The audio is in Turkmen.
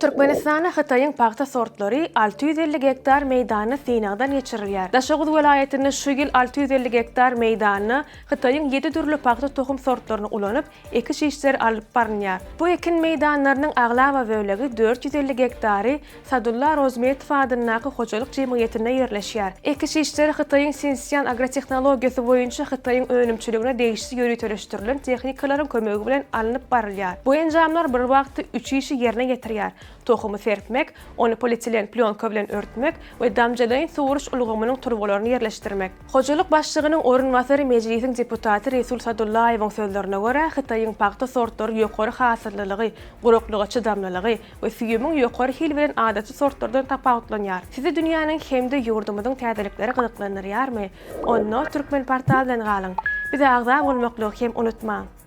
Türkmenistana Xitayın paxta sortları 650 hektar meydanı Sinagdan geçirilýär. Daşoğuz welaýatynyň şu ýyl 650 hektar meydanı Xitayın 7 türlü paxta tohum sortlaryny ulanyp, eki şişler alyp barynýar. Bu ekin meydanlarynyň aglawa bölegi 450 hektary Sadulla Rozmetov adynyň hojalyk jemgyýetine ýerleşýär. Eki şişler Xitayın Sinsian agrotehnologiýasy boýunça Xitayın önümçiligine degişli ýönetilişdirilen tehnikalaryň kömegi bilen alınıp barylýar. Bu enjamlar bir wagtda 3 işi ýerine getirýär. Tohumu serpmek, onu polietilen plyonka bilen örtmek we damjalaýan sowuruş ulgamynyň turbalaryny ýerleşdirmek. Hojalyk başlygynyň orunwasary mejlisiň deputaty Resul Sadullaýewiň sözlerine görä, Xitayň paxta sortları ýokary hasyllygy, guruklyga çydamlylygy we süýümiň ýokary hil bilen adaty sortlardan tapawutlanýar. Sizi dünýäniň hemde ýurdumyzyň täzelikleri gyzyklandyrýarmy? Onno Türkmen portalynyň galyň. Bize agza bolmakly hem unutmaň.